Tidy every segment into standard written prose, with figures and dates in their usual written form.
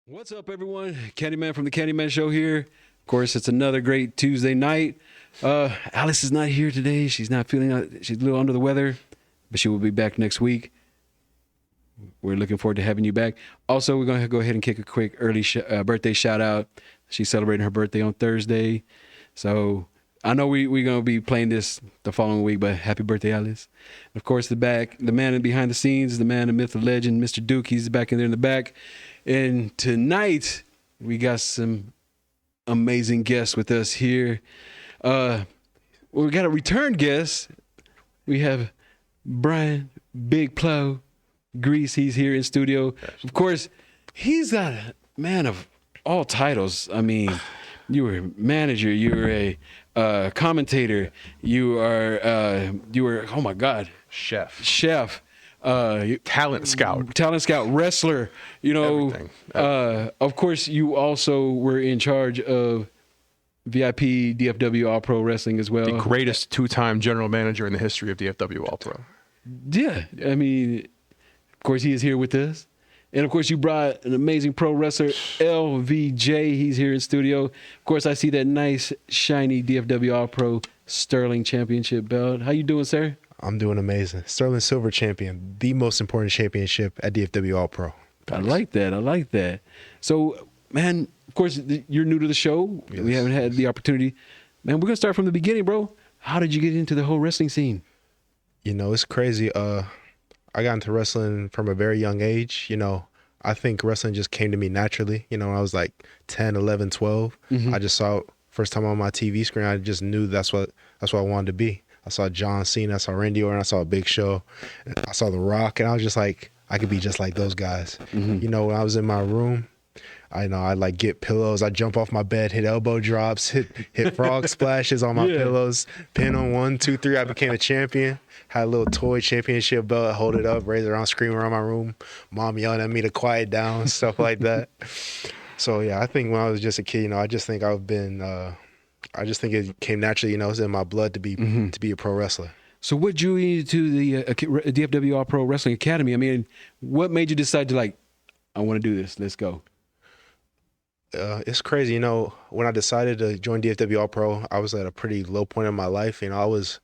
What's up, everyone? Candyman from the Candyman Show here. Of course, it's another great Tuesday night. Alice is not here today. She's not feeling, she's a little under the weather, but she will be back next week. We're looking forward to having you back. Also, we're going to go ahead and kick a quick early birthday shout out. She's celebrating her birthday on Thursday. So I know we're going to be playing this the following week, but happy birthday, Alice. And of course, the man behind the scenes, the man, the myth, the legend, Mr. Duke. He's back in there in the back. And tonight, we got some amazing guests with us here. We got a return guest. We have Brian Big Plo Grease. He's here in studio. Of course, he's a man of all titles. I mean, you were manager, you were a commentator, you were oh my God, chef. Talent scout, wrestler, you know. Of course, you also were in charge of VIP DFW All Pro Wrestling as well. the greatest two-time general manager in the history of DFW All Pro. Yeah, I mean, of course, he is here with us. And of course, you brought an amazing pro wrestler, LVJ. He's here in studio. Of course, I see that nice, shiny DFW All Pro Sterling Championship belt. How you doing, sir? I'm doing amazing. Sterling Silver Champion, the most important championship at DFW All Pro. I like that. So, man, of course, you're new to the show. Yes. We haven't had the opportunity. Man, we're going to start from the beginning, bro. How did you get into the whole wrestling scene? You know, it's crazy. I got into wrestling from a very young age. You know, I think wrestling just came to me naturally. You know, when I was like 10, 11, 12, I just saw it first time on my TV screen. I just knew that's what I wanted to be. I saw John Cena, I saw Randy Orton, I saw Big Show, I saw The Rock, and I was just like, I could be just like those guys. You know, when I was in my room, I'd like get pillows, I'd jump off my bed, hit elbow drops, hit frog splashes on my pillows, pin on 1, 2, 3. I became a champion. Had a little toy championship belt, hold it up, raise it around, scream around my room. Mom yelling at me to quiet down, stuff like that. So yeah, I think when I was just a kid, you know, I just think it came naturally, you know, it's in my blood to be a pro wrestler. So what drew you to the DFW All Pro Wrestling Academy? I mean, what made you decide to like, I want to do this, let's go? It's crazy, you know, when I decided to join DFW All Pro, I was at a pretty low point in my life. You know, I was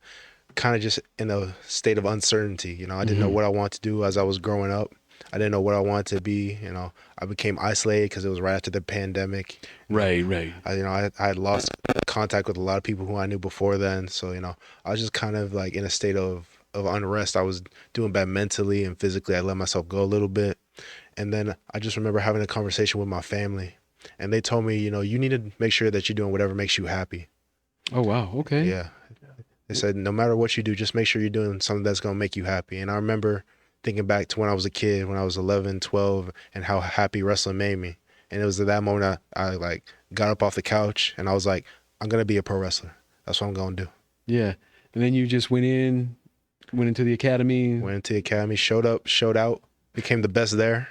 kind of just in a state of uncertainty. You know, I didn't know what I wanted to do as I was growing up. I didn't know what I wanted to be. You know, I became isolated because it was right after the pandemic. Right. I had lost contact with a lot of people who I knew before then. So, you know, I was just kind of like in a state of unrest. I was doing bad mentally and physically. I let myself go a little bit. And then I just remember having a conversation with my family. And they told me, you know, you need to make sure that you're doing whatever makes you happy. Oh, wow. Okay. Yeah. They said, no matter what you do, just make sure you're doing something that's going to make you happy. And I remember thinking back to when I was a kid, when I was 11, 12, and how happy wrestling made me. And it was at that moment I like got up off the couch and I was like, I'm going to be a pro wrestler. That's what I'm going to do. Yeah. And then you just went into the academy. Went into the academy, showed up, showed out, became the best there.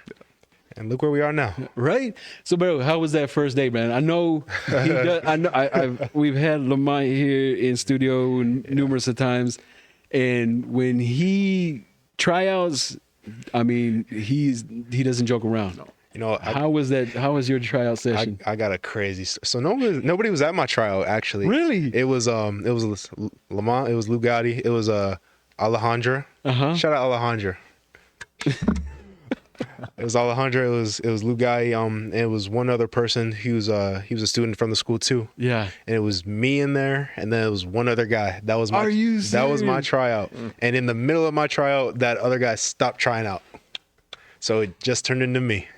And look where we are now. Right. So, bro, how was that first day, man? I know we've had Lamont here in studio numerous of times. And when he tryouts, I mean, he doesn't joke around. No. You know, how was that? How was your tryout session? I got a crazy. So nobody was at my tryout actually. Really? It was Lamont. It was Lou Gotti. It was Alejandra. Shout out Alejandra. It was Alejandra. It was Lou Gotti. And it was one other person. He was a student from the school too. Yeah. And it was me in there, and then it was one other guy. That was my. Are you serious? That was my tryout. And in the middle of my tryout, that other guy stopped trying out. So it just turned into me.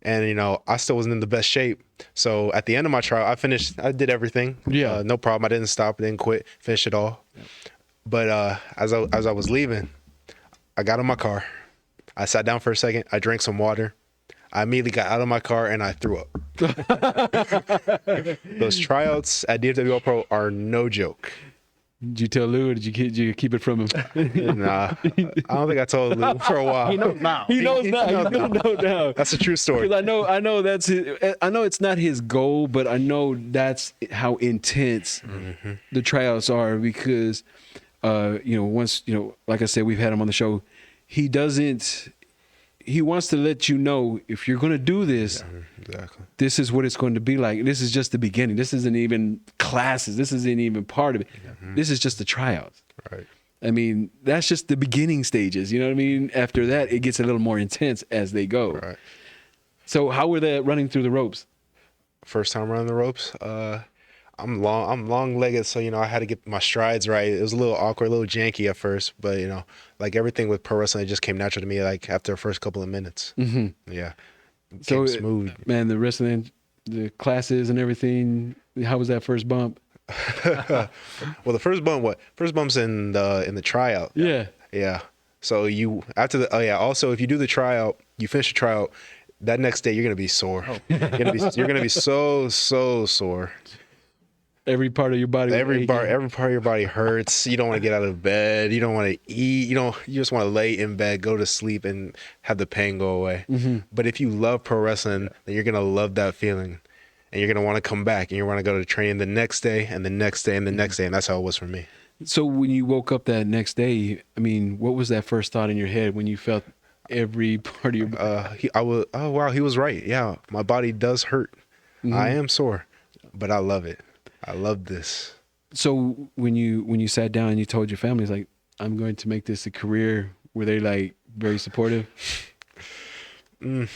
And, you know, I still wasn't in the best shape. So at the end of my trial, I did everything. Yeah. No problem. I didn't stop. I didn't quit. Finished it all. Yeah. But as I was leaving, I got in my car. I sat down for a second. I drank some water. I immediately got out of my car and I threw up. Those tryouts at DFW All Pro are no joke. Did you tell Lou or did you keep it from him? Nah, I don't think I told Lou for a while. He knows now. He knows now. He's gonna know now. That's a true story. Because I know that's I know it's not his goal, but I know that's how intense the tryouts are because, once like I said, we've had him on the show. He doesn't he wants to let you know, if you're going to do this, Exactly. this is what it's going to be like. This is just the beginning. This isn't even classes. This isn't even part of it. This is just the tryouts. Right. I mean, that's just the beginning stages. You know what I mean? After that, it gets a little more intense as they go. Right. So how were they running through the ropes? First time running the ropes. I'm long legged, so I had to get my strides right. It was a little awkward, a little janky at first, but like everything with pro wrestling, it just came natural to me. Like after the first couple of minutes. Mm-hmm. Yeah. So Came smooth. man, the wrestling, the classes and everything. How was that first bump? Well, the first bump, First bump's in the tryout. Yeah. Yeah. So also if you do the tryout, you finish the tryout, that next day you're gonna be sore. You're gonna be so sore. Every part of your body. Every part of your body hurts. You don't want to get out of bed. You don't want to eat. You just want to lay in bed, go to sleep, and have the pain go away. Mm-hmm. But if you love pro wrestling, then you're gonna love that feeling, and you're gonna want to come back, and you want to go to training the next day, and the next day, and the next day, and that's how it was for me. So when you woke up that next day, I mean, what was that first thought in your head when you felt every part of your body? Oh wow, he was right. Yeah, my body does hurt. Mm-hmm. I am sore, but I love it. I love this. So when you sat down and you told your family, it's like, I'm going to make this a career, were they like very supportive? Look,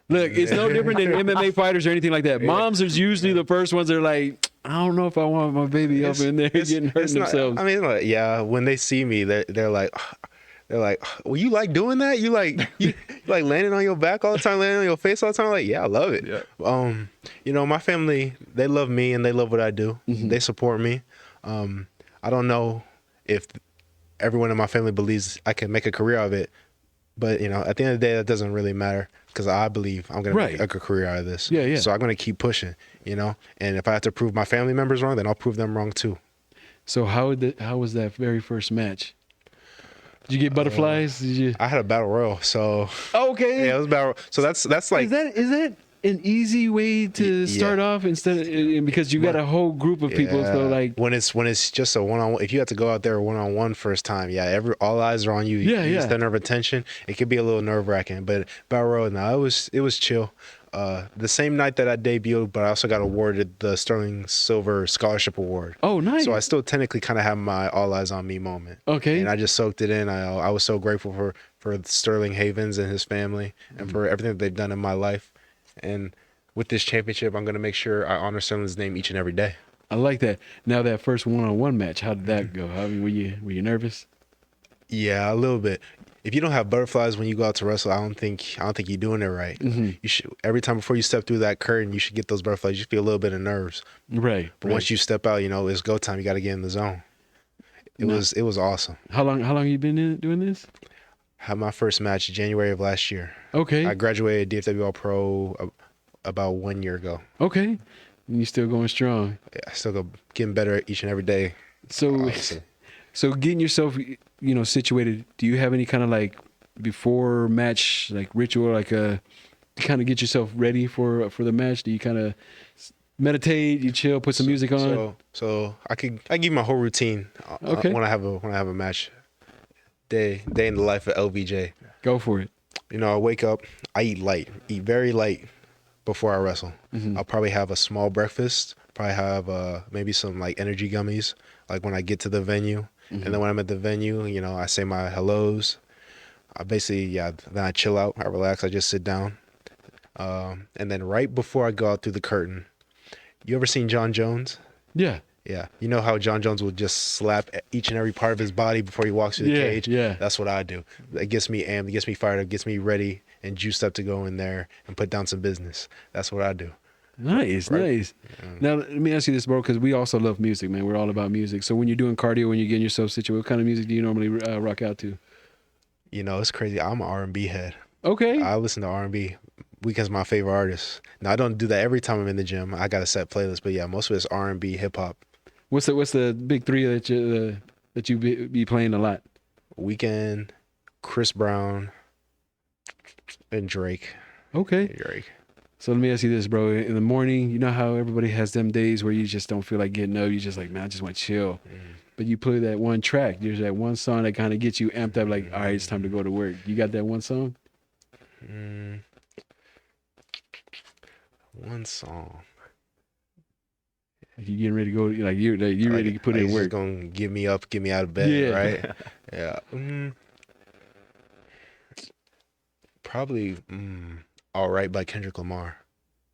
it's no different than MMA fighters or anything like that. Moms are usually the first ones that are like, I don't know if I want my baby up in there getting hurt themselves. I mean, yeah, when they see me, they're like, well, you like doing that? You like landing on your back all the time, landing on your face all the time? Like, yeah, I love it. Yeah. My family, they love me and they love what I do. Mm-hmm. They support me. I don't know if everyone in my family believes I can make a career out of it, but at the end of the day, that doesn't really matter because I believe I'm gonna make a career out of this. Yeah. So I'm gonna keep pushing. And if I have to prove my family members wrong, then I'll prove them wrong too. So how was that very first match? Did you get butterflies? Did you? I had a battle royal, so Okay. yeah, it was battle. So that's like Is that an easy way to start off instead of, because you got a whole group of people? So like when it's just a one-on-one, if you have to go out there one-on-one first time, all eyes are on you. Yeah. You center of attention. It could be a little nerve-wracking, but battle royal, no, it was chill. The same night that I debuted, but I also got awarded the Sterling Silver Scholarship Award. Oh, nice. So I still technically kind of have my all eyes on me moment. Okay. And I just soaked it in. I was so grateful for Sterling Havens and his family and for everything that they've done in my life. And with this championship, I'm going to make sure I honor Sterling's name each and every day. I like that. Now that first one-on-one match, how did that go? I mean, were you nervous? Yeah, a little bit. If you don't have butterflies when you go out to wrestle, I don't think you're doing it right. Mm-hmm. You should, every time before you step through that curtain, you should get those butterflies. You feel a little bit of nerves. Right. But once you step out, it's go time. You got to get in the zone. It was awesome. How long you been doing this? Had my first match January of last year. Okay. I graduated DFW All Pro about 1 year ago. Okay. And you still going strong. I still go getting better each and every day. So, Honestly. so getting yourself, situated. Do you have any kind of like before match like ritual, like to kind of get yourself ready for the match? Do you kind of meditate? You chill, put some music on. So I give you my whole routine. Okay. When I have a match. Day in the life of LVJ. Go for it. I wake up. I eat very light before I wrestle. Mm-hmm. I'll probably have a small breakfast. Probably have maybe some like energy gummies. Like when I get to the venue, and then when I'm at the venue, I say my hellos. I basically then I chill out. I relax. I just sit down. And then right before I go out through the curtain, you ever seen John Jones? Yeah. Yeah. You know how John Jones will just slap each and every part of his body before he walks through the cage? Yeah. That's what I do. It gets me amped, it gets me fired up, gets me ready and juiced up to go in there and put down some business. That's what I do. Nice. Yeah. Now, let me ask you this, bro, because we also love music, man. We're all about music. So when you're doing cardio, when you're getting yourself situated, what kind of music do you normally rock out to? It's crazy. I'm an R&B head. Okay. I listen to R&B. Weeknd's my favorite artist. Now, I don't do that every time I'm in the gym. I got a set playlist, but yeah, most of it's R&B, hip-hop. What's the big three that you be playing a lot? Weeknd, Chris Brown, and Drake. Okay. So let me ask you this, bro. In the morning, you know how everybody has them days where you just don't feel like getting up. You just like, man, I just want to chill. but you play that one track. There's that one song that kind of gets you amped up, like, all right, it's time to go to work. You got that one song? One song. Like you getting ready to go, like you ready to put in It's work. just gonna get me up, get me out of bed, Yeah. right? Yeah. Probably All Right by Kendrick Lamar.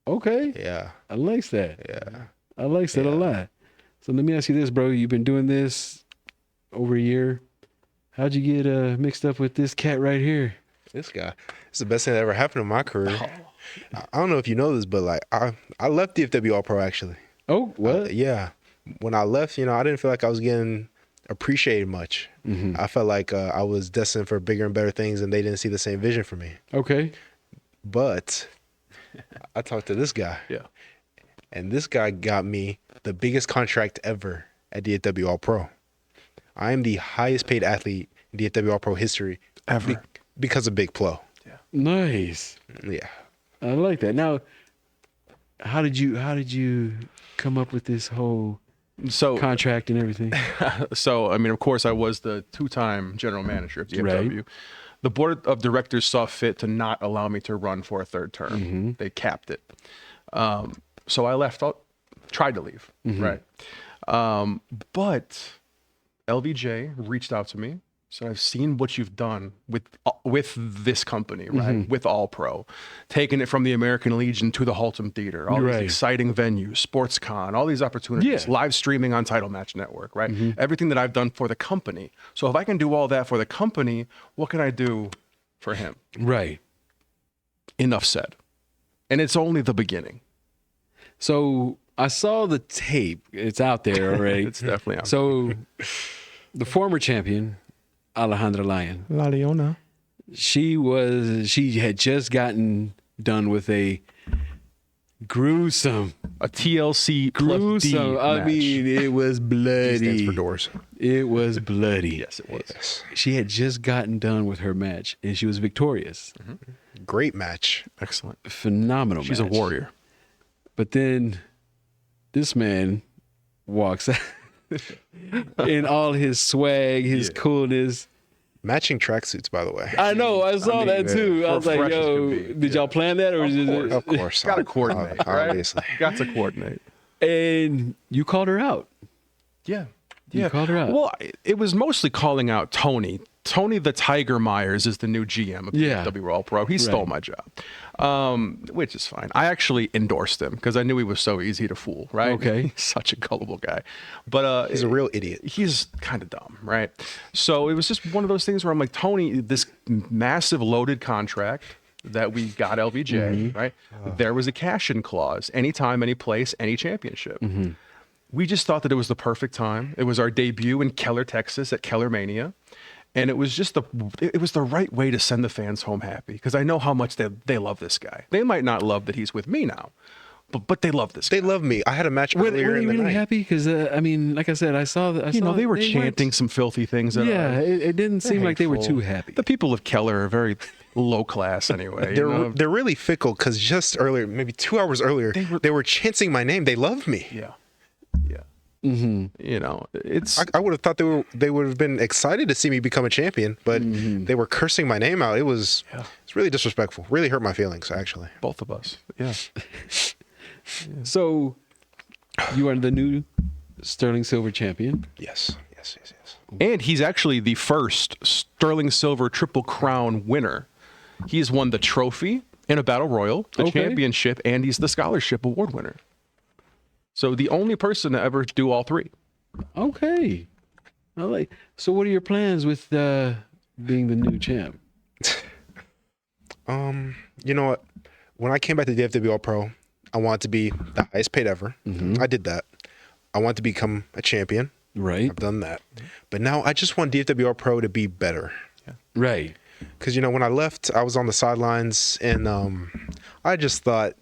Okay. Yeah. I likes that. Yeah. I likes that a Yeah. lot. So let me ask you this, bro. You've been doing this over a year. How'd you get mixed up with this cat right here? This guy. It's the best thing that ever happened in my career. I don't know if you know this, but like I left DFW All Pro actually. Oh, what? Yeah. When I left, I didn't feel like I was getting appreciated much. I felt like I was destined for bigger and better things, and they didn't see the same vision for me. Okay. But I talked to this guy. Yeah. And this guy got me the biggest contract ever at DFW All Pro. I am the highest paid athlete in DFW All Pro history Ever. because of Big Plo. Nice. Yeah. I like that. Now, how did you come up with this whole So, contract and everything? I mean, of course, I was the 2-time general manager of DFW. Right. The board of directors saw fit to not allow me to run for a third term. Mm-hmm. They capped it. So I left, tried to leave, Mm-hmm. right? But LVJ reached out to me. So I've seen what you've done with this company, right? Mm-hmm. With All Pro, taking it from the American Legion to the Haltom Theater, all Right. these exciting venues, SportsCon, all these opportunities, Yeah. live streaming on Title Match Network, right? Mm-hmm. Everything that I've done for the company. So if I can do all that for the company, what can I do for him? Right. Enough said. And it's only the beginning. So I saw the tape. It's out there already. It's definitely out. So the former champion, Alejandra Lyon, La Leona. she had just gotten done with a gruesome A TLC plus D I match. mean, it was bloody. Stands for doors. It was bloody. Yes, it was. Yes. She had just gotten done with her match and she was victorious. Great match. Excellent. Phenomenal She's match. a warrior. But then this man walks out in all his swag, his coolness. Matching tracksuits, by the way. I know, I saw mean, that too. I for was like, fresh as yo, could be. did y'all plan that? Or Of course. Got to coordinate, right? Obviously. Got to coordinate. And you called her out. Yeah. You called her out. Well, it was mostly calling out Tony. Tony the Tiger Myers is the new GM of Yeah. DFW All Pro. He stole my job, which is fine. I actually endorsed him because I knew he was so easy to fool, right? Okay. He's such a gullible guy. But He's a real idiot. he's kind of dumb, right? So it was just one of those things where I'm like, Tony, this massive loaded contract that we got LVJ, right? There was a cash-in clause. Anytime, any place, any championship. We just thought that it was the perfect time. It was our debut in Keller, Texas at Keller Mania. And it was just it was the right way to send the fans home happy because I know how much they love this guy. They might not love that he's with me now, but they love this guy. They love me. I had a match Were earlier they in the really night. happy? Because, I mean, like I said, I saw that. They were chanting weren't- some filthy things. At Yeah, it didn't seem like they were too happy. The people of Keller are very low class anyway. They're really fickle because just earlier, maybe 2 hours earlier, they were chanting my name. They love me. yeah. Mm-hmm. It's I would have thought they would have been excited to see me become a champion, but they were cursing my name out. It's really disrespectful. Really hurt my feelings, actually. both of us. Yeah. So you are the new Sterling Silver champion. Yes. And he's actually the first Sterling Silver Triple Crown winner. He's won the trophy in a battle royal, the Okay. championship, and he's the scholarship award winner. So the only person to ever do all three. Okay. So what are your plans with being the new champ? You know what? When I came back to DFW All Pro, I wanted to be the highest paid ever. I did that. I want to become a champion. Right. I've done that. But now I just want DFW All Pro to be better. Right. Because, when I left, I was on the sidelines and I just thought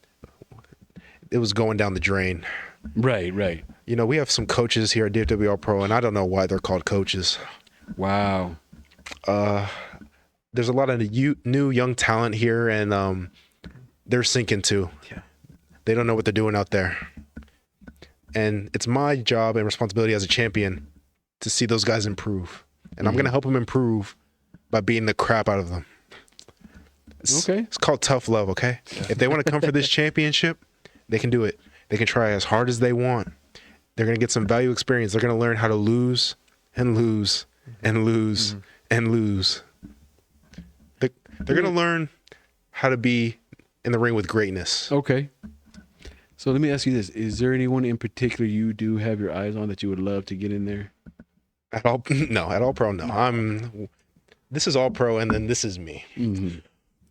it was going down the drain. Right. We have some coaches here at DFW All Pro, and I don't know why they're called coaches. Wow. There's a lot of new young talent here, and they're sinking too. Yeah. They don't know what they're doing out there. And it's my job and responsibility as a champion to see those guys improve. And I'm going to help them improve by beating the crap out of them. It's called tough love, okay? If they want to come for this championship, they can do it. They can try as hard as they want. They're going to get some value experience. They're going to learn how to lose and lose and lose and lose. They're going to learn how to be in the ring with greatness. Okay. So let me ask you this. Is there anyone in particular you do have your eyes on that you would love to get in there? At all pro, no. This is all pro, and then this is me.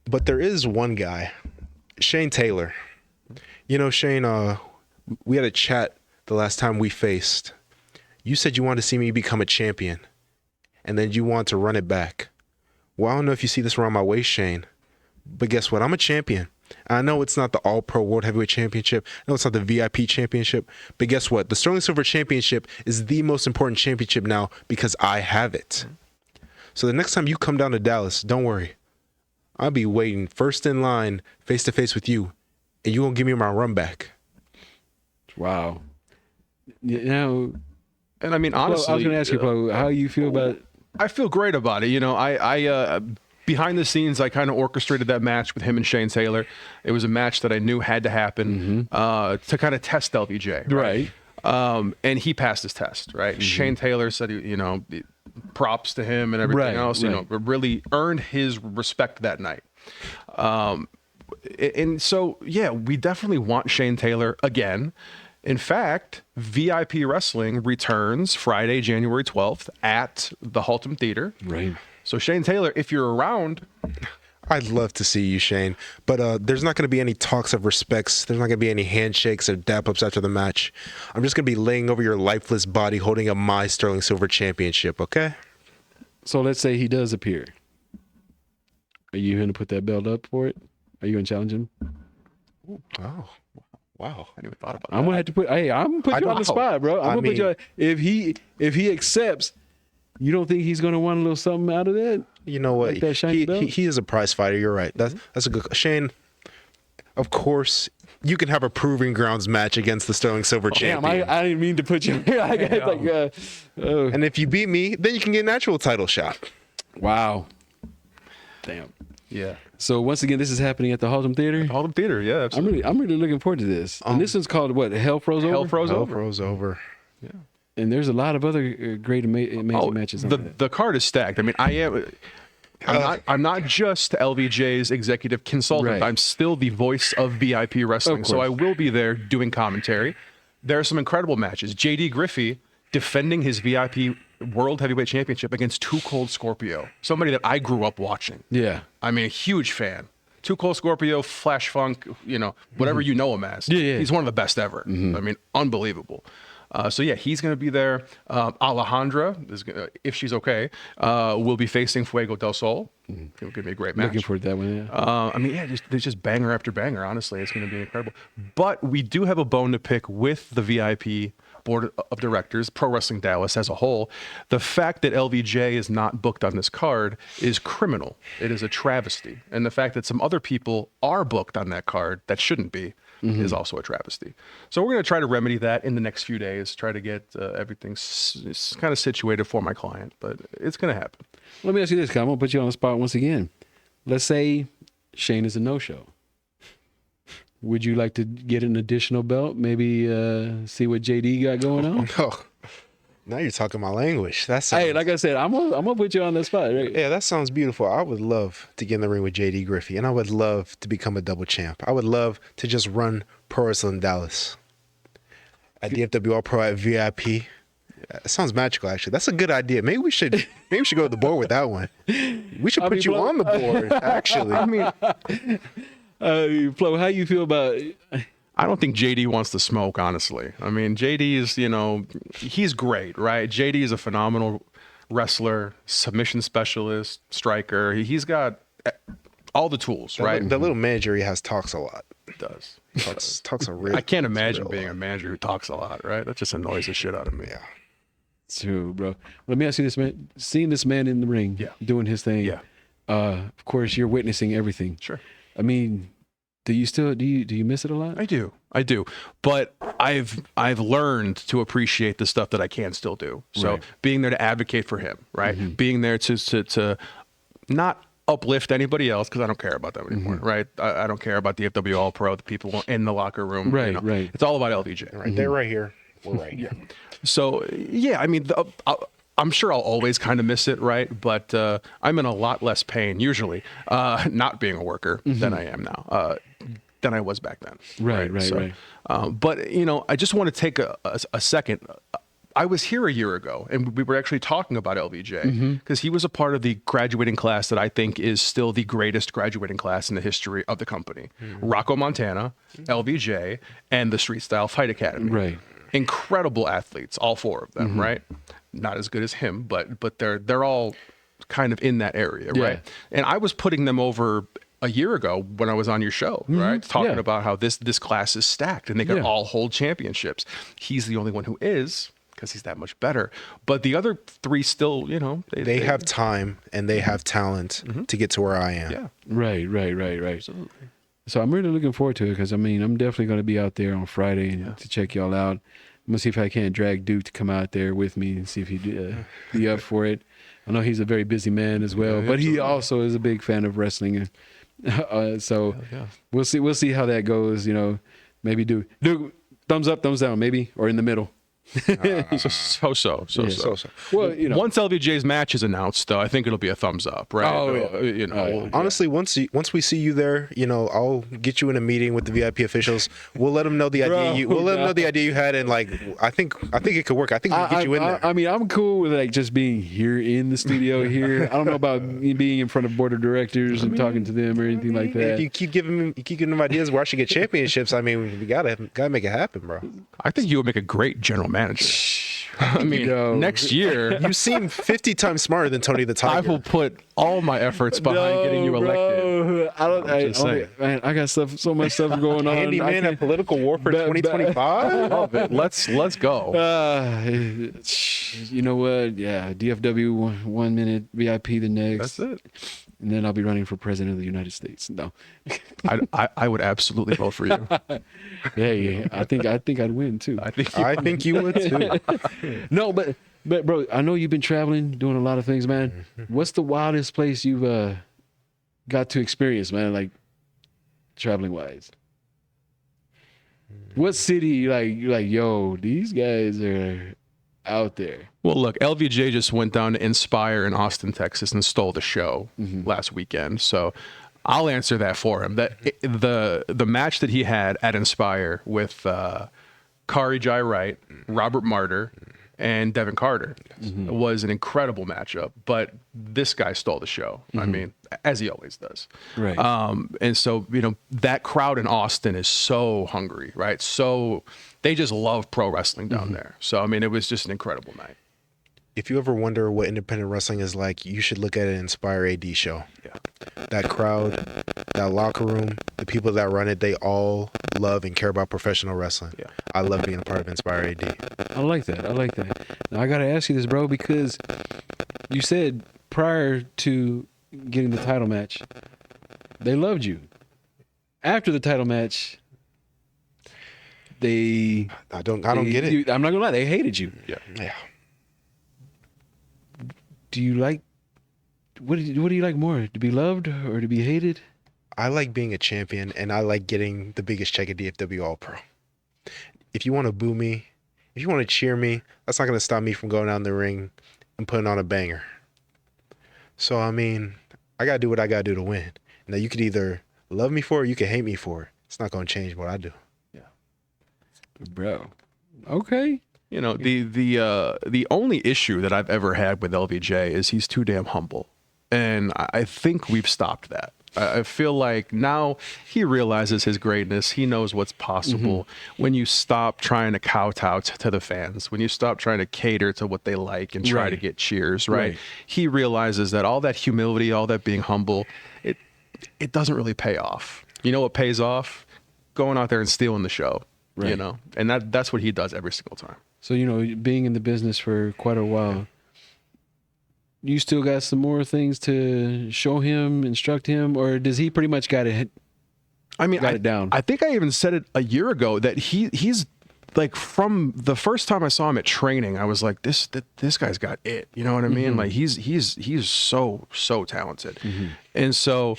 But there is one guy, Shane Taylor. You know, Shane, we had a chat the last time we faced. You said you wanted to see me become a champion, and then you want to run it back. Well, I don't know if you see this around my waist, Shane, but guess what? I'm a champion. I know it's not the All-Pro World Heavyweight Championship. I know it's not the VIP Championship. But guess what? The Sterling Silver Championship is the most important championship now because I have it. So the next time you come down to Dallas, don't worry. I'll be waiting first in line, face-to-face with you, and you won't give me my run back. Wow. Now, And I mean, honestly, I was going to ask you, Plo, how you feel about it? I feel great about it. You know, I behind the scenes, I kind of orchestrated that match with him and Shane Taylor. It was a match that I knew had to happen to kind of test LVJ. Right. And he passed his test, right? Shane Taylor said, you know, props to him and everything else, you know, really earned his respect that night. And so, yeah, we definitely want Shane Taylor again. In fact, VIP Wrestling returns Friday, January 12th at the Haltom Theater. Right. So Shane Taylor, if you're around, I'd love to see you, Shane. But there's not going to be any talks of respects. There's not going to be any handshakes or dap-ups after the match. I'm just going to be laying over your lifeless body holding up my Sterling Silver Championship, okay? So let's say he does appear. Are you going to put that belt up for it? Are you going to challenge him? Oh, wow. I never thought about I'm going to have to put, hey, I'm going to put you on the spot, bro. I'm going to put you, if he accepts, you don't think he's going to want a little something out of that? You know what? Like that shiny belt? He is a prize fighter. You're right. That's a good Shane. Of course, you can have a proving grounds match against the Sterling Silver champion. I didn't mean to put you here. And if you beat me, then you can get an actual title shot. Wow. Damn. Yeah. So once again, this is happening at the Haltom Theater. Haltom Theater, yeah, absolutely. I'm really looking forward to this. And this one's called what? Hell Froze Over. Hell Froze Over. Froze over. Yeah. And there's a lot of other great, amazing matches on that. The card is stacked. I mean, I'm not just LVJ's executive consultant. Right. I'm still the voice of VIP wrestling. So I will be there doing commentary. There are some incredible matches. JD Griffey defending his VIP World Heavyweight Championship against Too Cold Scorpio, somebody that I grew up watching. Yeah. I mean, a huge fan. Too Cold Scorpio, Flash Funk, you know, whatever you know him as. Yeah. He's one of the best ever. I mean, unbelievable. So yeah, he's going to be there. Alejandra, if she's okay, will be facing Fuego del Sol. It'll give me a great match. Looking forward to that one. Yeah. I mean, yeah, there's just banger after banger. Honestly, it's going to be incredible. But we do have a bone to pick with the VIP board of directors, Pro Wrestling Dallas as a whole. The fact that LVJ is not booked on this card is criminal. It is a travesty. And the fact that some other people are booked on that card that shouldn't be is also a travesty. So we're going to try to remedy that in the next few days, try to get everything kind of situated for my client, but it's going to happen. Let me ask you this, Kyle. I'm going to put you on the spot once again. Let's say Shane is a no-show. Would you like to get an additional belt? Maybe see what JD got going on? Oh, now you're talking my language. Hey, like I said, I'm gonna put you on the spot. Right? Yeah, that sounds beautiful. I would love to get in the ring with JD Griffey, and I would love to become a double champ. I would love to just run Pro Wrestling Dallas at DFW All Pro at VIP. It sounds magical, actually. That's a good idea. Maybe we should go to the board with that one. We should put you on the board, actually. I mean, Flo, how you feel about? I don't think JD wants to smoke, honestly. I mean, JD is, you know, he's great, right? JD is a phenomenal wrestler, submission specialist, striker. He's got all the tools, right? The little manager he has talks a lot. He does. Talks a real. I can't imagine being a manager who talks a lot, right? That just annoys the shit out of me. Yeah. True, bro. Let me ask you this, man. Seeing this man in the ring, doing his thing. Yeah. Of course, you're witnessing everything. Sure. I mean, Do you miss it a lot? I do, but I've learned to appreciate the stuff that I can still do. So Right. being there to advocate for him, right? Being there to not uplift anybody else because I don't care about them anymore, right? I don't care about the FW All Pro, the people in the locker room, Right, right. It's all about LVJ, Right, they're right here. We're right here. So yeah, I mean, I'm sure I'll always kind of miss it, right? But I'm in a lot less pain usually, not being a worker than I am now, than I was back then. Right. But I just want to take a second. I was here a year ago, and we were actually talking about LVJ because he was a part of the graduating class that I think is still the greatest graduating class in the history of the company. Rocco Montana, LVJ, and the Street Style Fight Academy. Right. Incredible athletes, all four of them, right? Not as good as him, but they're all kind of in that area, Yeah. right? And I was putting them over a year ago when I was on your show, right? Talking Yeah. about how this class is stacked and they can Yeah. all hold championships. He's the only one who is because he's that much better. But the other three still, They have time and they have talent to get to where I am. yeah. Right. So I'm really looking forward to it because I'm definitely going to be out there on Friday to check y'all out. I'm gonna see if I can't drag Duke to come out there with me and see if he'd be up for it. I know he's a very busy man as well, but he also is a big fan of wrestling. So yeah. we'll see how that goes. Maybe Duke, thumbs up, thumbs down, maybe, or in the middle. So. Well, Once LVJ's match is announced, though, I think it'll be a thumbs up, right? Oh, yeah. Honestly, once we see you there, I'll get you in a meeting with the VIP officials. We'll let them know the idea. We'll let them know the idea you had, and I think it could work. I think we can get you in there. I'm cool with just being here in the studio here. I don't know about me being in front of board of directors and talking to them or anything like that. If you keep giving them ideas where I should get championships, we gotta make it happen, bro. I think you would make a great general manager. I mean, next year, You seem 50 times smarter than Tony the I Tiger. will put all my efforts behind getting you elected. Just saying. I got so much stuff going on. Handyman at Political Warfare 2025. Love it. Let's go. You know what? Yeah, DFW 1 minute, VIP the next. That's it. And then I'll be running for president of the United States. No. I would absolutely vote for you. Yeah. I think I'd win too. I think you would too. No, but bro, I know you've been traveling, doing a lot of things, man. What's the wildest place you've got to experience, man? Like traveling wise. What city you're like, yo, these guys are out there? Well, look, LVJ just went down to Inspire in Austin, Texas, and stole the show last weekend. So I'll answer that for him. That the match that he had at Inspire with Kari Jai Wright, Robert Martyr, and Devin Carter was an incredible matchup. But this guy stole the show. I mean, as he always does. Right. And so, that crowd in Austin is so hungry, right? So they just love pro wrestling down there. So, I mean, it was just an incredible night. If you ever wonder what independent wrestling is like, you should look at an Inspire AD show. Yeah. That crowd, that locker room, the people that run it, they all love and care about professional wrestling. Yeah. I love being a part of Inspire AD. I like that. Now I gotta ask you this, bro, because you said prior to getting the title match, they loved you. After the title match, I don't get it. I'm not gonna lie, they hated you. Yeah. Do you like what do you like more, to be loved or to be hated? I like being a champion, and I like getting the biggest check at DFW All Pro. If you want to boo me, if you want to cheer me, that's not going to stop me from going down the ring and putting on a banger. So, I got to do what I got to do to win. Now, you could either love me for it or you could hate me for it. It's not going to change what I do. Bro. Okay. The only issue that I've ever had with LVJ is he's too damn humble. And I think we've stopped that. I feel like now he realizes his greatness. He knows what's possible when you stop trying to kowtow to the fans, when you stop trying to cater to what they like and try to get cheers, right? He realizes that all that humility, all that being humble, it doesn't really pay off. You know what pays off? Going out there and stealing the show, and that's what he does every single time. So, being in the business for quite a while, you still got some more things to show him, instruct him, or does he pretty much got it I mean, got it down. I think I even said it a year ago that he's like, from the first time I saw him at training, I was like, this guy's got it. You know what I mean? Like he's so talented. And so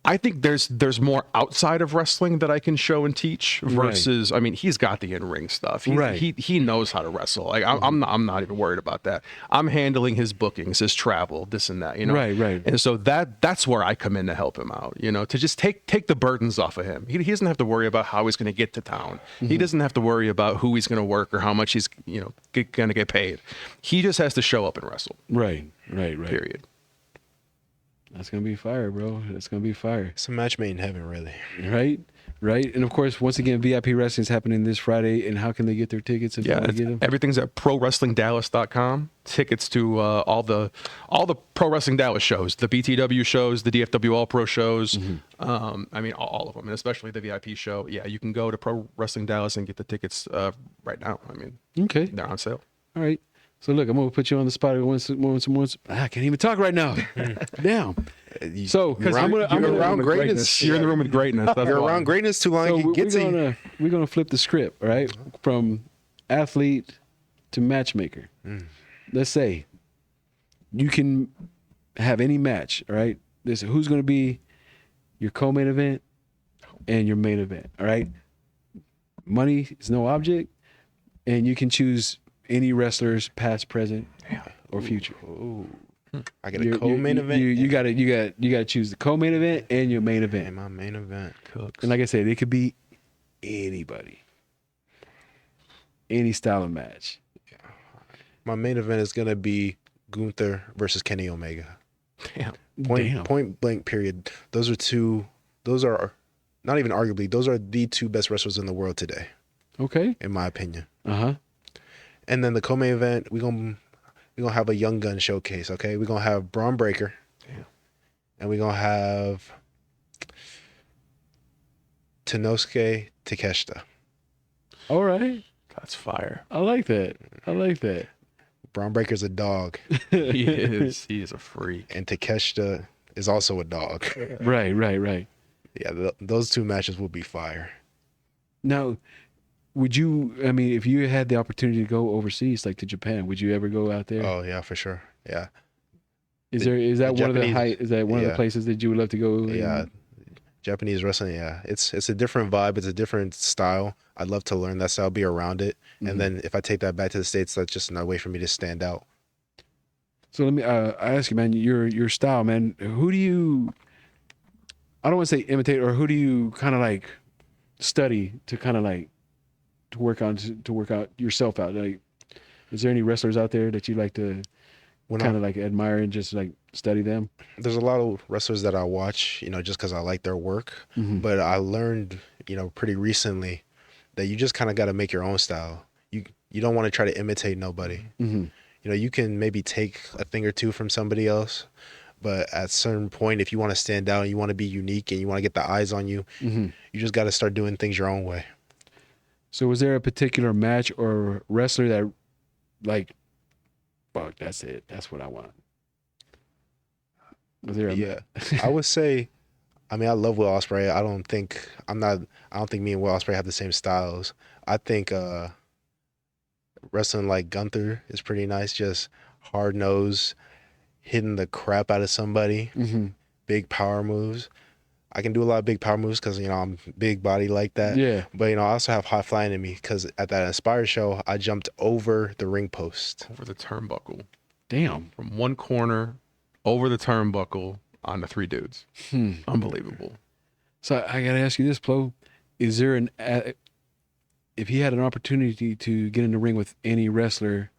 I think there's more outside of wrestling that I can show and teach versus, I mean, he's got the in-ring stuff. He knows how to wrestle. Like I'm not even worried about that. I'm handling his bookings, his travel, this and that, you know? Right. And so that's where I come in to help him out, you know, to just take the burdens off of him. He doesn't have to worry about how he's going to get to town. He doesn't have to worry about who he's going to work or how much he's, you know, going to get paid. He just has to show up and wrestle. Right. Period. That's gonna be fire, bro. That's gonna be fire. It's a match made in heaven, really. Right. And of course, once again, VIP Wrestling is happening this Friday. And how can they get their tickets if they want to get them? Everything's at ProWrestlingDallas.com. Tickets to all the Pro Wrestling Dallas shows, the BTW shows, the DFW All Pro shows. I mean, all of them, and especially the VIP show. Yeah, you can go to Pro Wrestling Dallas and get the tickets right now. I mean, Okay. they're on sale. All right. So look, I'm gonna put you on the spot once. I can't even talk right now. Damn. So because you're around greatness. You're in the room with greatness. That's You're why. around greatness too long. So You get to you. we're gonna flip the script, all right? From athlete to matchmaker. Let's say you can have any match, all right? Who's gonna be your co-main event and your main event, all right? Money is no object, and you can choose any wrestlers, past, present, or future. I get a co-main event. You got to choose the co-main event and your main event. and my main event. And like I said, it could be anybody, any style of match. My main event is gonna be Gunther versus Kenny Omega. Damn. Point blank. Period. Those are not even arguably. Those are the two best wrestlers in the world today, Okay. in my opinion. And then the co-main event, we're gonna have a young gun showcase. Okay, we're gonna have Braun Breaker, and we're gonna have Tenosuke Takeshita. All right. That's fire. I like that. Braun Breaker's a dog, He is a freak. and Takeshita is also a dog. Right. Yeah, those two matches will be fire. Now, would you? I mean, if you had the opportunity to go overseas, like to Japan, would you ever go out there? Oh yeah, for sure. Yeah. Is that one of the Japanese- Is that one of the yeah. places that you would love to go? Yeah, Japanese wrestling. Yeah, it's a different vibe. It's a different style. I'd love to learn that style, be around it, and then if I take that back to the States, that's just another way for me to stand out. So let me I ask you, man, your style, man. Who do you? I don't want to say imitate, or who do you kind of like study to kind of like to work out yourself out? Like, is there any wrestlers out there that you like to kind of like admire and just like study them? There's a lot of wrestlers that I watch, just because I like their work. But I learned, pretty recently that you just kind of got to make your own style. You don't want to try to imitate nobody. You can maybe take a thing or two from somebody else, but at a certain point, if you want to stand out and you want to be unique and you want to get the eyes on you, you just got to start doing things your own way. So was there a particular match or wrestler that like, fuck, that's it. That's what I want. Was there I would say, I love Will Ospreay. I don't think me and Will Ospreay have the same styles. I think wrestling like Gunther is pretty nice. Just hard nose, hitting the crap out of somebody, big power moves. I can do a lot of big power moves because, I'm big body like that. Yeah. But, I also have high flying in me because at that Inspire show, I jumped over the ring post. Over the turnbuckle. Damn. From one corner, over the turnbuckle, on the three dudes. Unbelievable. So I got to ask you this, Plo. Is there if he had an opportunity to get in the ring with any wrestler,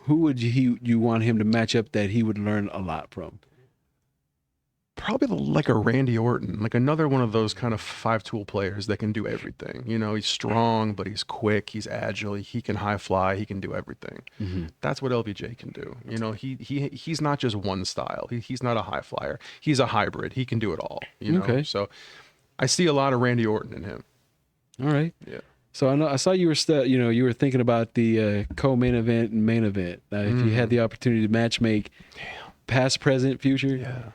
who would you want him to match up that he would learn a lot from? Probably like a Randy Orton, like another one of those kind of 5-tool players that can do everything. He's strong, but he's quick, he's agile, he can high fly, he can do everything. That's what LVJ can do. He's not just one style. He's not a high flyer. He's a hybrid. He can do it all. Okay. So I see a lot of Randy Orton in him. All right. Yeah. So I saw you were you were thinking about the co-main event and main event. If you had the opportunity to match make past, present, future,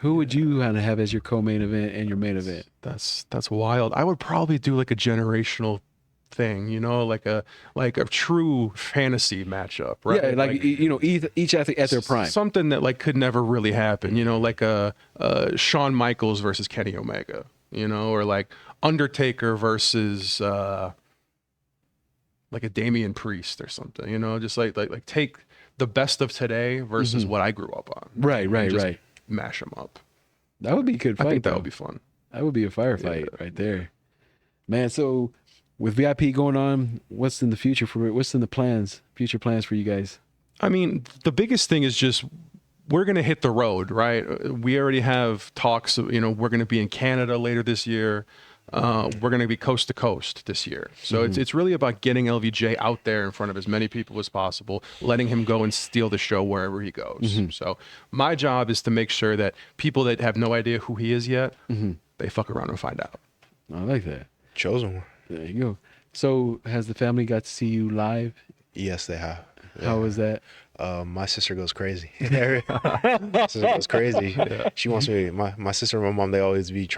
Who would you want to have as your co-main event and your main event? That's wild. I would probably do like a generational thing, you know, like a true fantasy matchup, right? Yeah, like each athlete at their prime. Something that like could never really happen, you know, like a Shawn Michaels versus Kenny Omega, you know, or like Undertaker versus like a Damian Priest or something, you know, just like take the best of today versus what I grew up on. Right, and right, just right. Mash them up. That would be a good fight. I think that though. would be fun. That would be a firefight right there, man. So with VIP going on, what's in the future what's in the future plans for you guys? I mean, the biggest thing is just we're going to hit the road, right? We already have talks, you know, we're going to be in Canada later this year. We're going to be coast to coast this year. So it's really about getting LVJ out there in front of as many people as possible, letting him go and steal the show wherever he goes. So my job is to make sure that people that have no idea who he is yet, they fuck around and find out. I like that. Chosen one. There you go. So has the family got to see you live? Yes, they have. How was that? My sister goes crazy. My sister goes crazy. She wants me. My sister and my mom. They always be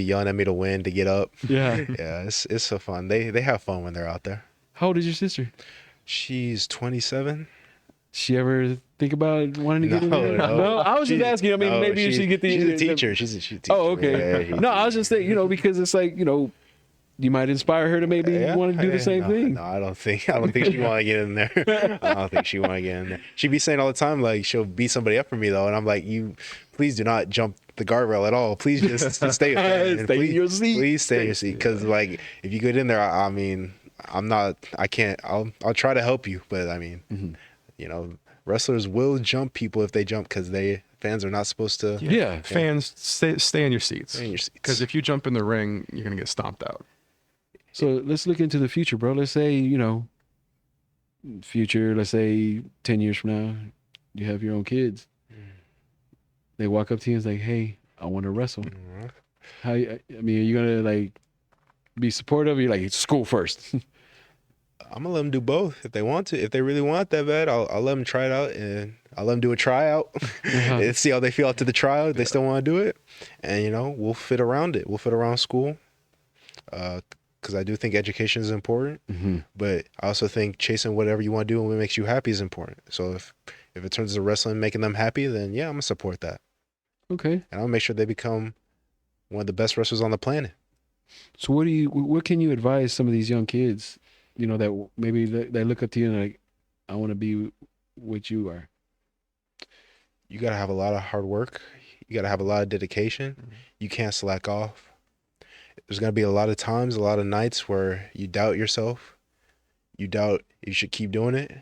yelling at me to win, to get up. Yeah. Yeah, it's so fun. They have fun when they're out there. How old is your sister? She's 27. She ever think about wanting to get in No, there? no. I was just asking. I mean, No, maybe she get the. She's a teacher. She's a teacher. Oh, okay. Yeah, No, I was just saying, because it's like, you might inspire her to maybe want to do the same thing. No, I don't think she want to get in there. I don't think she want to get in there. She be saying all the time, like, she'll beat somebody up for me, though. And I'm like, please do not jump the guardrail at all. Please just stay a fan. Stay in your seat. Please stay in your seat. Because, like, if you get in there, I mean, I can't, I'll try to help you. But, I mean, wrestlers will jump people if they jump because fans are not supposed to. Yeah. Fans, stay in your seats. Stay in your seats. Because if you jump in the ring, you're going to get stomped out. So let's look into the future, bro. Let's say, future, let's say 10 years from now, you have your own kids. They walk up to you and say, hey, I want to wrestle. How? I mean, are you going to, like, be supportive? Or you're like, it's school first. I'm gonna let them do both if they want to. If they really want that bad, I'll let them try it out, and I'll let them do a tryout and see how they feel after the tryout. If they still want to do it, and we'll fit around it. We'll fit around school, because I do think education is important. But I also think chasing whatever you want to do and what makes you happy is important. So if it turns to wrestling making them happy, then yeah, I'm gonna support that. Okay. And I'll make sure they become one of the best wrestlers on the planet. So what can you advise some of these young kids? That maybe they look up to you and like, I want to be what you are. You got to have a lot of hard work. You got to have a lot of dedication. You can't slack off. There's going to be a lot of times, a lot of nights where you doubt yourself. You doubt you should keep doing it.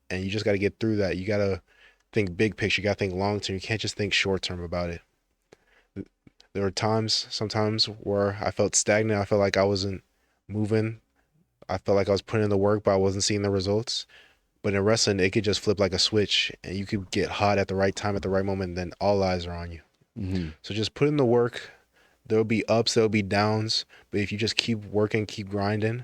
And you just got to get through that. You got to think big picture. You got to think long term. You can't just think short term about it. There were sometimes where I felt stagnant. I felt like I wasn't moving. I felt like I was putting in the work, but I wasn't seeing the results. But in wrestling, it could just flip like a switch, and you could get hot at the right time, at the right moment, and then all eyes are on you. So just put in the work. There'll be ups, there'll be downs, but if you just keep working, keep grinding,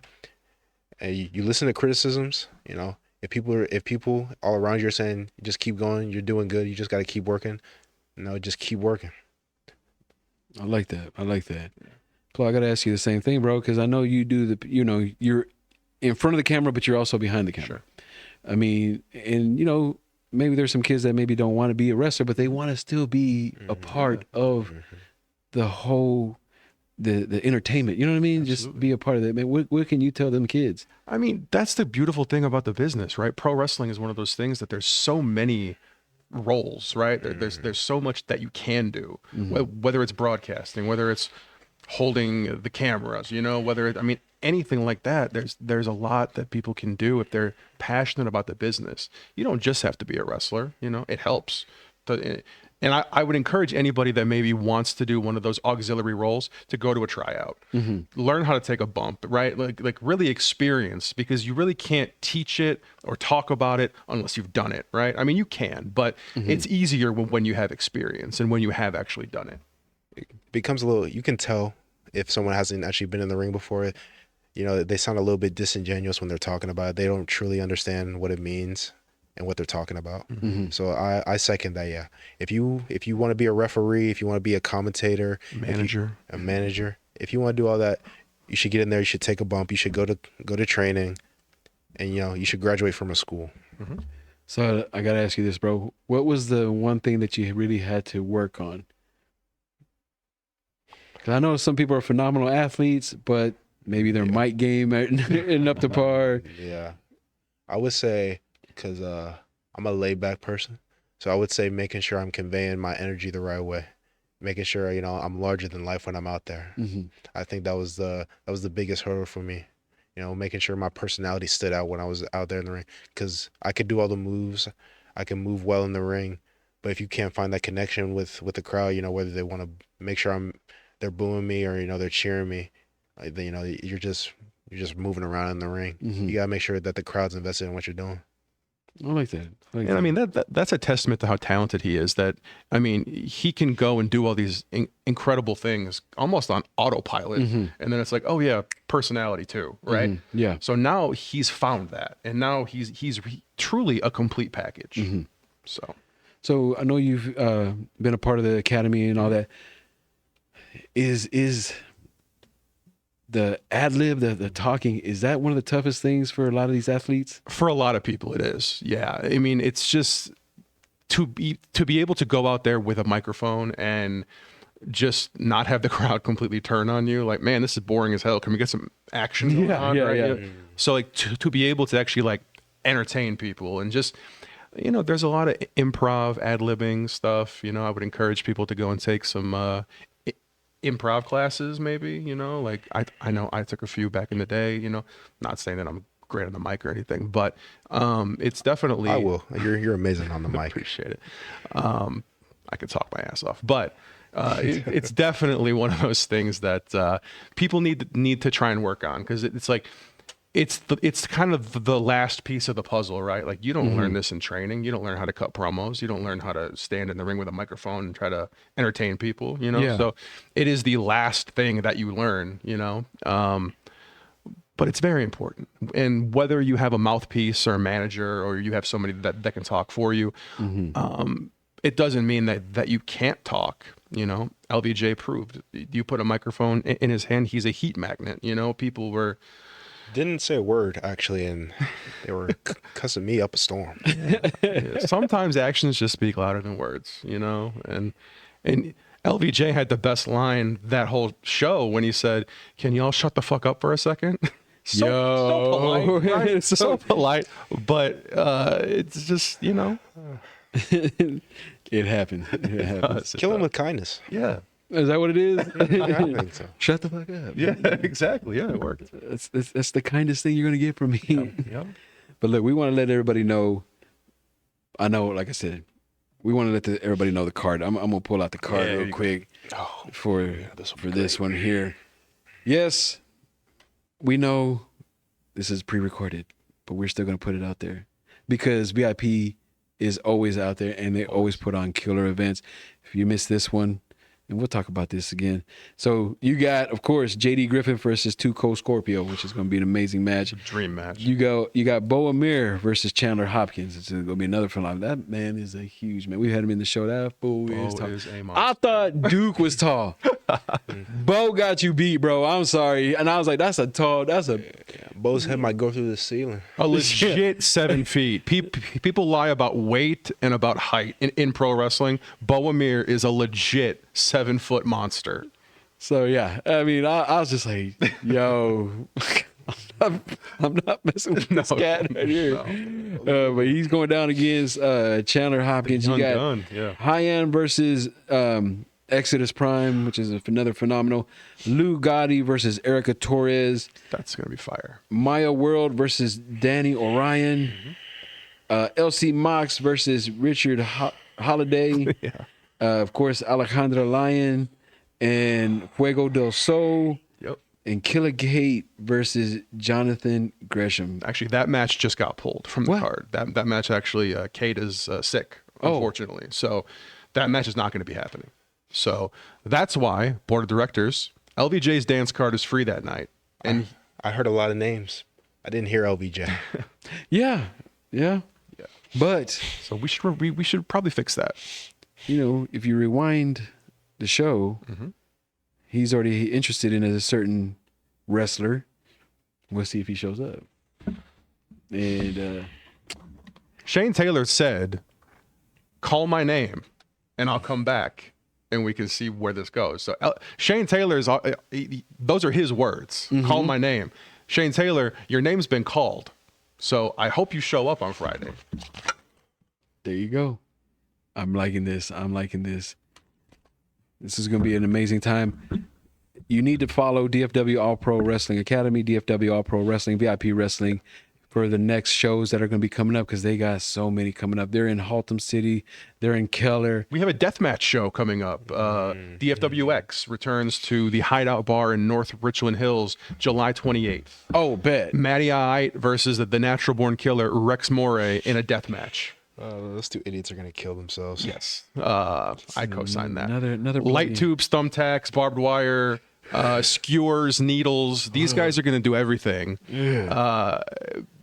and you listen to criticisms, if people all around you are saying, just keep going, you're doing good, you just got to keep working. Just keep working. I like that. Plo, I got to ask you the same thing, bro, because I know you do you're in front of the camera, but you're also behind the camera. Sure. I mean, and maybe there's some kids that maybe don't want to be a wrestler, but they want to still be a part of the whole, the entertainment. You know what I mean? Absolutely. Just be a part of that. Man, what can you tell them kids? I mean, that's the beautiful thing about the business, right? Pro wrestling is one of those things that there's so many roles, right? There's so much that you can do, whether it's broadcasting, whether it's holding the cameras, anything like that. There's a lot that people can do if they're passionate about the business. You don't just have to be a wrestler, it helps. And I would encourage anybody that maybe wants to do one of those auxiliary roles to go to a tryout, learn how to take a bump, right? Like really experience, because you really can't teach it or talk about it unless you've done it, right? I mean, you can, but it's easier when you have experience and when you have actually done it. It becomes you can tell if someone hasn't actually been in the ring before. They sound a little bit disingenuous when they're talking about it. They don't truly understand what it means. and what they're talking about. So I second that. Yeah, if you want to be a referee, if you want to be a commentator, a manager, if you want to do all that, you should get in there. You should take a bump. You should go to training, and you should graduate from a school. So I gotta ask you this, bro. What was the one thing that you really had to work on? Because I know some people are phenomenal athletes, but maybe their mic game isn't up to par. Yeah, I would say because I'm a laid back person, so I would say making sure I'm conveying my energy the right way, making sure I'm larger than life when I'm out there. I think that was the biggest hurdle for me. Making sure my personality stood out when I was out there in the ring, because I could do all the moves, I can move well in the ring, but if you can't find that connection with the crowd, whether they want to make sure they're booing me or they're cheering me, like, you're just moving around in the ring. You gotta make sure that the crowd's invested in what you're doing. I like that. And I mean, that's a testament to how talented he is. That, I mean, he can go and do all these incredible things almost on autopilot. And then it's like, oh yeah, personality too, right? Yeah. So now he's found that, and now he's truly a complete package. So I know you've been a part of the academy and all that. Is the ad lib, the talking, is that one of the toughest things for a lot of these athletes? For a lot of people, it is. Yeah. I mean, it's just to be able to go out there with a microphone and just not have the crowd completely turn on you. Like, man, this is boring as hell. Can we get some action going on? Right? So like to be able to actually like entertain people and just, there's a lot of improv, ad-libbing stuff. I would encourage people to go and take some improv classes, maybe, like I know I took a few back in the day, not saying that I'm great on the mic or anything, but it's definitely, I will. You're amazing on the mic. Appreciate it. I could talk my ass off, but it's definitely one of those things that people need to try and work on, because it's like it's kind of the last piece of the puzzle, right? Like, you don't learn this in training. You don't learn how to cut promos. You don't learn how to stand in the ring with a microphone and try to entertain people, So it is the last thing that you learn, but it's very important. And whether you have a mouthpiece or a manager, or you have somebody that can talk for you, it doesn't mean that you can't talk. LVJ proved. You put a microphone in his hand, he's a heat magnet. People were... Didn't say a word, actually, and they were cussing me up a storm. Yeah. Sometimes actions just speak louder than words, and LVJ had the best line that whole show when he said, "Can y'all shut the fuck up for a second?" So polite, right? So polite, but it's just, It happened. It happens. Kill him with kindness. Yeah. Is that what it is? I think so. Shut the fuck up. Yeah, exactly. Yeah, it worked. That's the kindest thing you're gonna get from me. Yep. But look, we want to let everybody know. I know, like I said, we want to let everybody know the card. I'm gonna pull out the card real quick for this one here. Yes, we know this is pre-recorded, but we're still gonna put it out there because VIP is always out there, and they always put on killer events. If you missed this one, and we'll talk about this again. So you got, of course, JD Griffin versus Tuco Scorpio, which is going to be an amazing match. Dream match. You got Bo Amir versus Chandler Hopkins. It's going to be another phenomenon. That man is a huge man. We had him in the show. That fool is tall. I thought Duke was tall. Bo got you beat, bro. I'm sorry. And I was like, Bo's head might go through the ceiling. A legit 7 feet. People lie about weight and about height in pro wrestling. Bo Amir is a legit 7-foot monster. So yeah, I mean, I was just like, yo, I'm not messing with this cat right here. But he's going down against Chandler Hopkins. You got Hyan versus Exodus Prime, which is another phenomenal. Lou Gotti versus Erica Torres. That's gonna be fire. Maya World versus Danny Orion. LC Mox versus Richard Holiday. Of course, Alejandra Lyon and Fuego del Sol. Yep. And Killer Kate versus Jonathan Gresham. Actually, that match just got pulled from the card. That match actually, Kate is sick, unfortunately. So that match is not going to be happening. So that's why, board of directors, LVJ's dance card is free that night. And I heard a lot of names. I didn't hear LVJ. Yeah. But So we should probably fix that. you know, if you rewind the show, he's already interested in a certain wrestler. We'll see if he shows up. And Shane Taylor said, "Call my name, and I'll come back, and we can see where this goes." So Shane Taylor's those are his words. Call my name, Shane Taylor. Your name's been called, so I hope you show up on Friday. there you go. I'm liking this. This is going to be an amazing time. You need to follow DFW All Pro Wrestling Academy, DFW All Pro Wrestling, VIP Wrestling for the next shows that are going to be coming up because they got so many coming up. They're in Haltom City. They're in Keller. We have a deathmatch show coming up. DFWX returns to the Hideout Bar in North Richland Hills, July 28th. Oh, bet. Matty I versus the Natural Born Killer Rex Moray in a deathmatch. Those two idiots are gonna kill themselves. Yes, I co-sign that. Another Light tubes, thumbtacks, barbed wire, skewers, needles. These guys are going to do everything.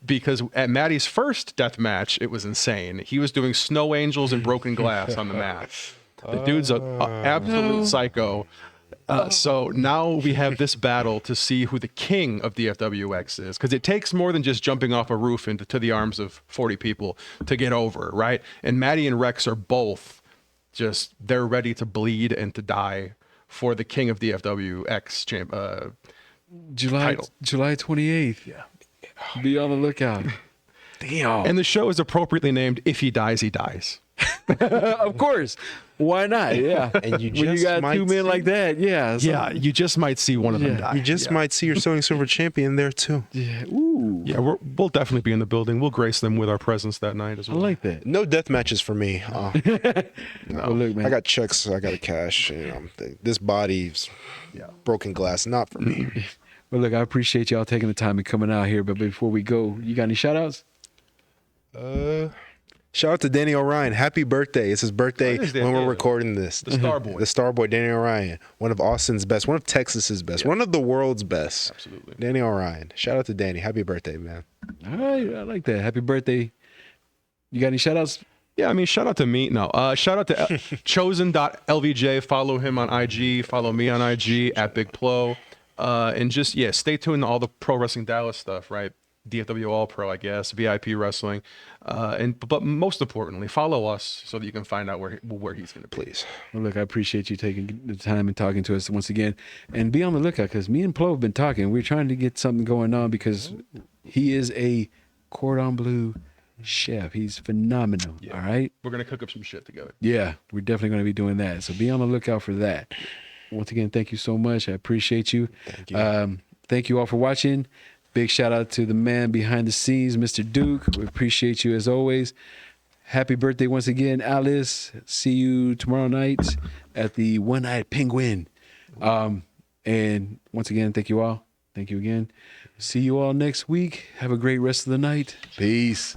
Because at Matty's first death match, it was insane. He was doing snow angels and broken glass on the mat. The dude's an absolute psycho. So now we have this battle to see who the king of DFWX is, because it takes more than just jumping off a roof into the arms of 40 people to get over, right? And Matty and Rex are both they're ready to bleed and to die for the king of DFWX title. July 28th. Yeah. Be on the lookout. Damn. And the show is appropriately named "If He Dies, He Dies." Of course. Why not? Yeah. And you when you just got might two men see- like that, yeah. Yeah, you just might see one of them die. You just might see your Sewing Silver champion there too. Yeah. Ooh. Yeah, we'll definitely be in the building. We'll grace them with our presence that night as I well. like that. No death matches for me. Well, look, man. I got checks. I got to cash. This body's broken glass. Not for me. Well, look, I appreciate y'all taking the time and coming out here. But before we go, you got any shout outs? Shout out to Danny O'Ryan. Happy birthday. It's his birthday What is when we're Danny? recording this. The Starboy. The Starboy, Danny O'Ryan. One of Austin's best. One of Texas's best. One of the world's best. Absolutely. Danny O'Ryan. Shout out to Danny. Happy birthday, man. All right. I like that. Happy birthday. You got any shout outs? Yeah, I mean, shout out to me. No, shout out to chosen.lvj. Follow him on IG. Follow me on IG at Big Plo. And just, stay tuned to all the Pro Wrestling Dallas stuff, right? DFW All Pro, I guess, VIP Wrestling. But most importantly, follow us so that you can find out where he's going to be. Please. Well, look, I appreciate you taking the time and talking to us once again. And be on the lookout because me and Plo have been talking. We're trying to get something going on because he is a cordon bleu chef. He's phenomenal. All right. We're going to cook up some shit together. Yeah, we're definitely going to be doing that. So be on the lookout for that. Once again, thank you so much. I appreciate you. Thank you. Thank you all for watching. Big shout out to the man behind the scenes, Mr. Duke. We appreciate you as always. Happy birthday once again, Alice. See you tomorrow night at the One-Eyed Penguin. And once again, thank you all. Thank you again. See you all next week. Have a great rest of the night. Peace.